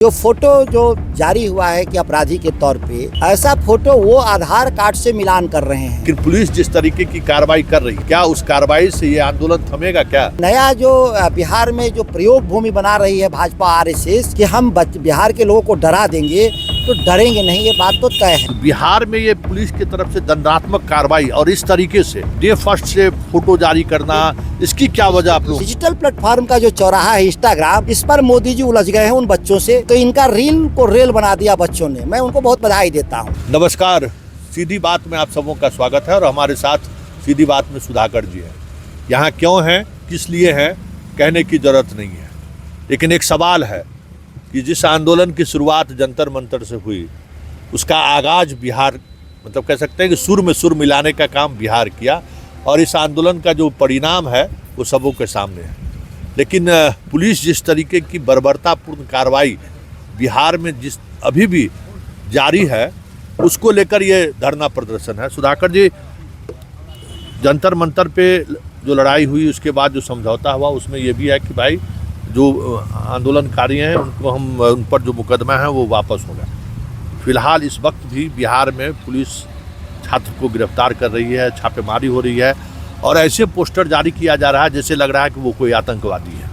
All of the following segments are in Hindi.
जो फोटो जो जारी हुआ है कि अपराधी के तौर पे, ऐसा फोटो वो आधार कार्ड से मिलान कर रहे हैं। लेकिन पुलिस जिस तरीके की कार्रवाई कर रही है, क्या उस कार्रवाई से ये आंदोलन थमेगा क्या? नया जो बिहार में जो प्रयोग भूमि बना रही है भाजपा आरएसएस कि हम बिहार के लोगों को डरा देंगे, तो डरेंगे नहीं, ये बात तो तय है। बिहार में ये पुलिस की तरफ से दंडात्मक कार्रवाई और इस तरीके से डे फर्स्ट से फोटो जारी करना, इसकी क्या वजह आप लोग? डिजिटल प्लेटफॉर्म का जो चौराहा है इंस्टाग्राम, इस पर मोदी जी उलझ गए हैं उन बच्चों से, तो इनका रील को रेल बना दिया बच्चों ने। मैं उनको बहुत बधाई देता हूँ। नमस्कार, सीधी बात में आप सबों का स्वागत है और हमारे साथ सीधी बात में सुधाकर जी हैं। यहाँ क्यों हैं, किस लिए हैं, कहने की जरूरत नहीं है, लेकिन एक सवाल है कि जिस आंदोलन की शुरुआत जंतर मंतर से हुई, उसका आगाज बिहार, मतलब कह सकते हैं कि सुर में सुर मिलाने का काम बिहार किया, और इस आंदोलन का जो परिणाम है वो सबों के सामने है। लेकिन पुलिस जिस तरीके की बर्बरतापूर्ण कार्रवाई बिहार में जिस अभी भी जारी है, उसको लेकर ये धरना प्रदर्शन है। सुधाकर जी, जंतर मंतर पे जो लड़ाई हुई उसके बाद जो समझौता हुआ, उसमें ये भी है कि भाई जो आंदोलनकारी हैं उनको हम, उन पर जो मुकदमा है वो वापस होगा। फिलहाल इस वक्त भी बिहार में पुलिस छात्र को गिरफ्तार कर रही है, छापेमारी हो रही है और ऐसे पोस्टर जारी किया जा रहा है जैसे लग रहा है कि वो कोई आतंकवादी है।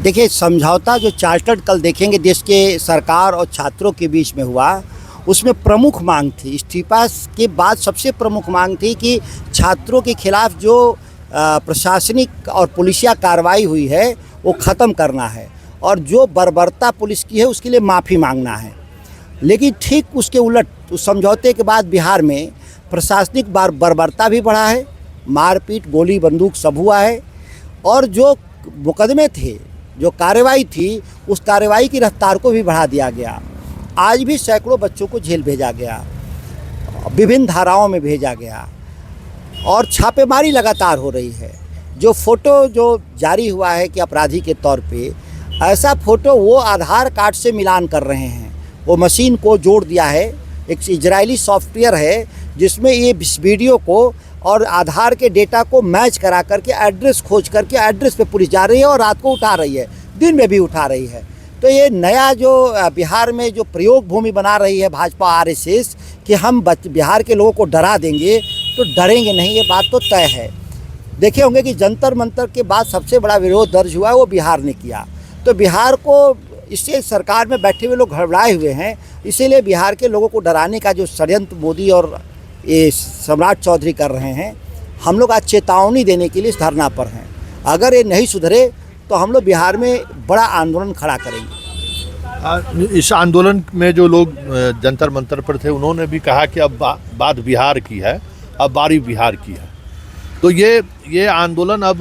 देखिए, समझौता जो चार्टर्ड कल देखेंगे देश के सरकार और छात्रों के बीच में हुआ, उसमें प्रमुख मांग थी, इस्तीफा के बाद सबसे प्रमुख मांग थी कि छात्रों के खिलाफ जो प्रशासनिक और पुलिसिया कार्रवाई हुई है वो ख़त्म करना है, और जो बर्बरता पुलिस की है उसके लिए माफ़ी मांगना है। लेकिन ठीक उसके उलट उस समझौते के बाद बिहार में प्रशासनिक बर्बरता भी बढ़ा है, मारपीट, गोली बंदूक सब हुआ है, और जो मुकदमे थे, जो कार्रवाई थी, उस कार्रवाई की रफ्तार को भी बढ़ा दिया गया। आज भी सैकड़ों बच्चों को जेल भेजा गया, विभिन्न धाराओं में भेजा गया, और छापेमारी लगातार हो रही है। जो फ़ोटो जो जारी हुआ है कि अपराधी के तौर पे, ऐसा फ़ोटो वो आधार कार्ड से मिलान कर रहे हैं। वो मशीन को जोड़ दिया है, एक इजरायली सॉफ्टवेयर है जिसमें ये वीडियो को और आधार के डेटा को मैच करा करके एड्रेस खोज करके एड्रेस पे पुलिस जा रही है और रात को उठा रही है, दिन में भी उठा रही है। तो ये नया जो बिहार में जो प्रयोग भूमि बना रही है भाजपा आरएसएस कि हम बिहार के लोगों को डरा देंगे, तो डरेंगे नहीं, ये बात तो तय है। देखे होंगे कि जंतर मंतर के बाद सबसे बड़ा विरोध दर्ज हुआ है वो बिहार ने किया। तो बिहार को, इससे सरकार में बैठे हुए लोग घबराए हुए हैं, इसीलिए बिहार के लोगों को डराने का जो षड्यंत्र मोदी और ये सम्राट चौधरी कर रहे हैं, हम लोग आज चेतावनी देने के लिए इस धरना पर हैं। अगर ये नहीं सुधरे तो हम लोग बिहार में बड़ा आंदोलन खड़ा करेंगे। इस आंदोलन में जो लोग जंतर मंतर पर थे, उन्होंने भी कहा कि अब बात बिहार की है, अब बारी बिहार की है। तो ये आंदोलन अब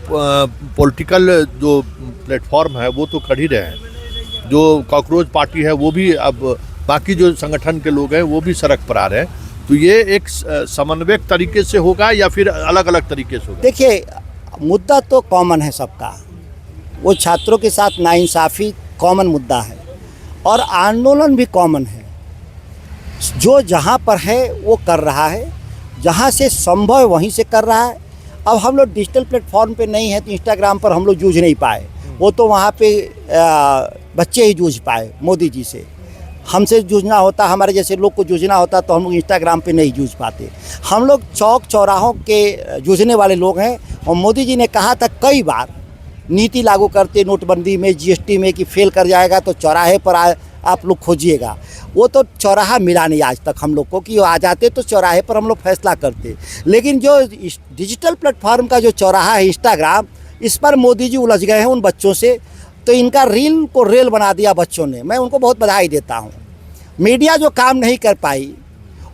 पॉलिटिकल जो प्लेटफॉर्म है वो तो कर ही रहे हैं। जो कॉकरोच पार्टी है वो भी, अब बाकी जो संगठन के लोग हैं वो भी सड़क पर आ रहे हैं। तो ये एक समन्वयक तरीके से होगा या फिर अलग अलग तरीके से होगा? देखिए, मुद्दा तो कॉमन है सबका, वो छात्रों के साथ नाइंसाफ़ी कॉमन मुद्दा है, और आंदोलन भी कॉमन है। जो जहाँ पर है वो कर रहा है, जहाँ से संभव वहीं से कर रहा है। अब हम लोग डिजिटल प्लेटफॉर्म पे नहीं है तो इंस्टाग्राम पर हम लोग जूझ नहीं पाए, वो तो वहाँ पे बच्चे ही जूझ पाए मोदी जी से। हमसे जूझना होता, हमारे जैसे लोग को जूझना होता तो हम लोग इंस्टाग्राम पे नहीं जूझ पाते। हम लोग चौक चौराहों के जूझने वाले लोग हैं, और मोदी जी ने कहा था कई बार नीति लागू करते नोटबंदी में, जीएसटी में, कि फेल कर जाएगा तो चौराहे पर आप लोग खोजिएगा। वो तो चौराहा मिला नहीं आज तक हम लोग को कि वो आ जाते तो चौराहे पर हम लोग फैसला करते। लेकिन जो डिजिटल प्लेटफॉर्म का जो चौराहा है इंस्टाग्राम, इस पर मोदी जी उलझ गए हैं उन बच्चों से, तो इनका रील को रेल बना दिया बच्चों ने। मैं उनको बहुत बधाई देता हूँ। मीडिया जो काम नहीं कर पाई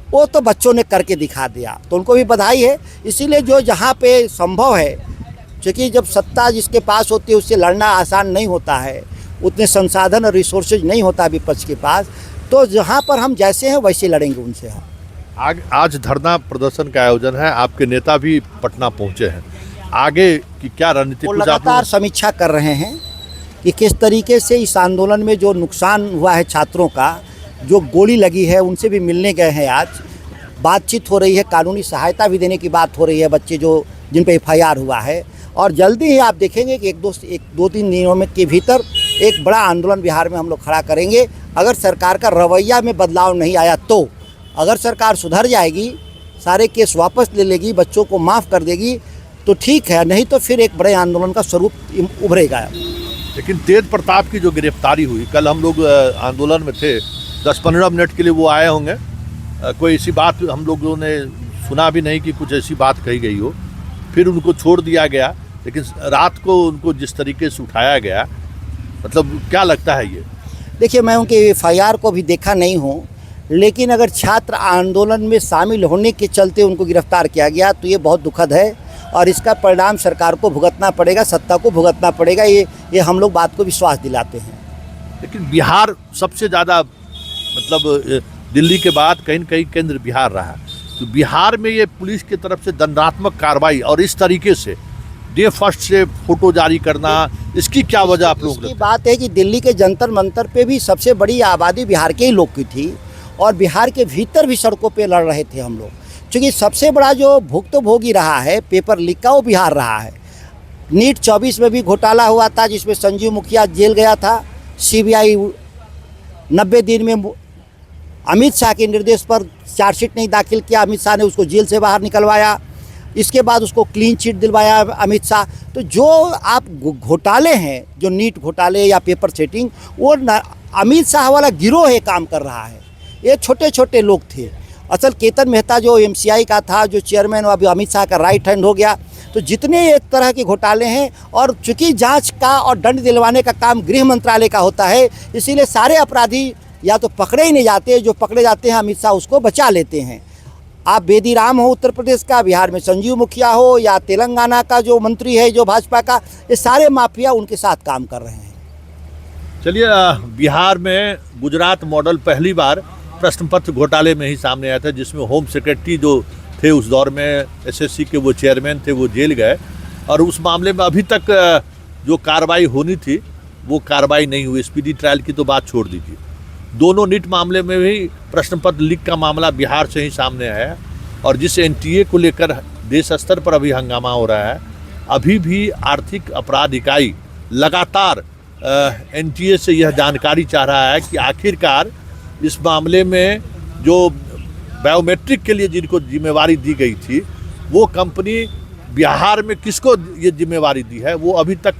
वो तो बच्चों ने करके दिखा दिया, तो उनको भी बधाई है। इसीलिए जो जहाँ पे संभव है, क्योंकि जब सत्ता जिसके पास होती है उससे लड़ना आसान नहीं होता है, उतने संसाधन और रिसोर्सेज नहीं होता विपक्ष के पास, तो जहाँ पर हम जैसे हैं वैसे लड़ेंगे उनसे हम। आज धरना प्रदर्शन का आयोजन है, आपके नेता भी पटना पहुँचे हैं, आगे की क्या रणनीति? वो लगातार समीक्षा कर रहे हैं कि किस तरीके से इस आंदोलन में जो नुकसान हुआ है छात्रों का, जो गोली लगी है, उनसे भी मिलने गए हैं। आज बातचीत हो रही है, कानूनी सहायता भी देने की बात हो रही है, बच्चे जो जिन पर FIR हुआ है, और जल्दी ही आप देखेंगे कि एक दो तीन दिनों में के भीतर एक बड़ा आंदोलन बिहार में हम लोग खड़ा करेंगे। अगर सरकार का रवैया में बदलाव नहीं आया तो, अगर सरकार सुधर जाएगी, सारे केस वापस ले लेगी, बच्चों को माफ़ कर देगी तो ठीक है, नहीं तो फिर एक बड़े आंदोलन का स्वरूप उभरेगा। लेकिन तेज प्रताप की जो गिरफ्तारी हुई, कल हम लोग आंदोलन में थे, 10-15 मिनट के लिए वो आए होंगे, कोई ऐसी बात हम लोगों ने सुना भी नहीं कि कुछ ऐसी बात कही गई हो, फिर उनको छोड़ दिया गया। लेकिन रात को उनको जिस तरीके से उठाया गया, मतलब क्या लगता है ये? देखिए, मैं उनके एफआईआर को भी देखा नहीं हूँ, लेकिन अगर छात्र आंदोलन में शामिल होने के चलते उनको गिरफ्तार किया गया तो ये बहुत दुखद है और इसका परिणाम सरकार को भुगतना पड़ेगा, सत्ता को भुगतना पड़ेगा। ये हम लोग बात को विश्वास दिलाते हैं। लेकिन बिहार सबसे ज़्यादा, मतलब दिल्ली के बाद कहीं न कहीं केंद्र बिहार रहा, तो बिहार में ये पुलिस की तरफ से दंडात्मक कार्रवाई और इस तरीके से डे फर्स्ट से फोटो जारी करना, इसकी क्या वजह आप लोग? इसकी बात है कि दिल्ली के जंतर मंतर पे भी सबसे बड़ी आबादी बिहार के ही लोग की थी और बिहार के भीतर भी सड़कों पे लड़ रहे थे हम लोग, क्योंकि सबसे बड़ा जो भुक्तभोगी रहा है पेपर लीक का वो बिहार रहा है। नीट 24 में भी घोटाला हुआ था जिसमें संजीव मुखिया जेल गया था। सीबीआई 90 दिन में अमित शाह के निर्देश पर चार्जशीट नहीं दाखिल किया, अमित शाह ने उसको जेल से बाहर निकलवाया, इसके बाद उसको क्लीन चिट दिलवाया अमित शाह। तो जो आप घोटाले हैं, जो नीट घोटाले या पेपर सेटिंग, वो अमित शाह वाला गिरोह है काम कर रहा है। ये छोटे छोटे लोग थे। असल केतन मेहता जो एमसीआई का था, जो चेयरमैन, वो अभी अमित शाह का राइट हैंड हो गया। तो जितने एक तरह के घोटाले हैं, और चूंकि जांच का और दंड दिलवाने का काम गृह मंत्रालय का होता है, इसीलिए सारे अपराधी या तो पकड़े ही नहीं जाते, जो पकड़े जाते हैं अमित शाह उसको बचा लेते हैं। आप बेदी राम हो उत्तर प्रदेश का, बिहार में संजीव मुखिया हो, या तेलंगाना का जो मंत्री है जो भाजपा का, ये सारे माफिया उनके साथ काम कर रहे हैं। चलिए, बिहार में गुजरात मॉडल पहली बार प्रश्न पत्र घोटाले में ही सामने आया था, जिसमें होम सेक्रेटरी जो थे उस दौर में, एसएससी के वो चेयरमैन थे, वो जेल गए और उस मामले में अभी तक जो कार्रवाई होनी थी वो कार्रवाई नहीं हुई। स्पीडी ट्रायल की तो बात छोड़ दीजिए। दोनों नीट मामले में भी प्रश्न पत्र लीक का मामला बिहार से ही सामने आया और जिस एनटीए को लेकर देश स्तर पर अभी हंगामा हो रहा है, अभी भी आर्थिक अपराध इकाई लगातार एनटीए से यह जानकारी चाह रहा है कि आखिरकार इस मामले में जो बायोमेट्रिक के लिए जिनको जिम्मेवारी दी गई थी, वो कंपनी बिहार में किसको ये जिम्मेवारी दी है, वो अभी तक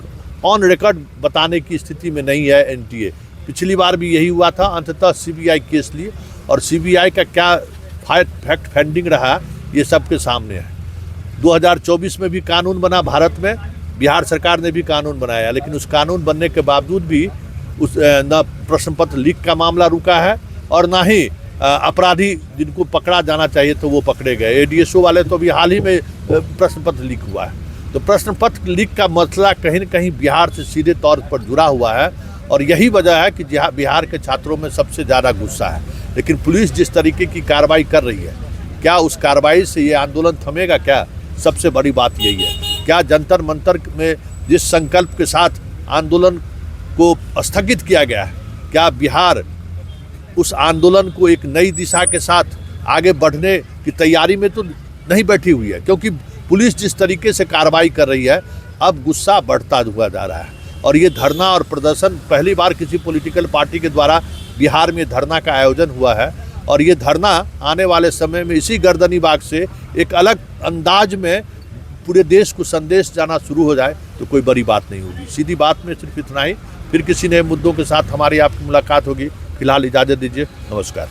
ऑन रिकॉर्ड बताने की स्थिति में नहीं है एनटीए। पिछली बार भी यही हुआ था, अंततः सीबीआई केस लिए और सीबीआई का क्या फैक्ट फाइंडिंग रहा ये सबके सामने है। 2024 में भी कानून बना भारत में, बिहार सरकार ने भी कानून बनाया, लेकिन उस कानून बनने के बावजूद भी उस न प्रश्न पत्र लीक का मामला रुका है और ना ही अपराधी जिनको पकड़ा जाना चाहिए तो वो पकड़े गए। एडीएसओ वाले तो भी हाल ही में प्रश्न पत्र लीक हुआ है। तो प्रश्न पत्र लीक का मसला कहीं न कहीं बिहार से सीधे तौर पर जुड़ा हुआ है और यही वजह है कि बिहार के छात्रों में सबसे ज़्यादा गुस्सा है। लेकिन पुलिस जिस तरीके की कार्रवाई कर रही है, क्या उस कार्रवाई से ये आंदोलन थमेगा? क्या सबसे बड़ी बात यही है। क्या जंतर मंतर में जिस संकल्प के साथ आंदोलन को स्थगित किया गया है, क्या बिहार उस आंदोलन को एक नई दिशा के साथ आगे बढ़ने की तैयारी में तो नहीं बैठी हुई है? क्योंकि पुलिस जिस तरीके से कार्रवाई कर रही है, अब गुस्सा बढ़ता हुआ जा रहा है और ये धरना और प्रदर्शन पहली बार किसी पॉलिटिकल पार्टी के द्वारा बिहार में धरना का आयोजन हुआ है और ये धरना आने वाले समय में इसी गर्दनी बाग से एक अलग अंदाज में पूरे देश को संदेश जाना शुरू हो जाए तो कोई बड़ी बात नहीं होगी। सीधी बात में सिर्फ इतना ही, फिर किसी नए मुद्दों के साथ हमारी आपकी मुलाकात होगी। फिलहाल इजाज़त दीजिए, नमस्कार।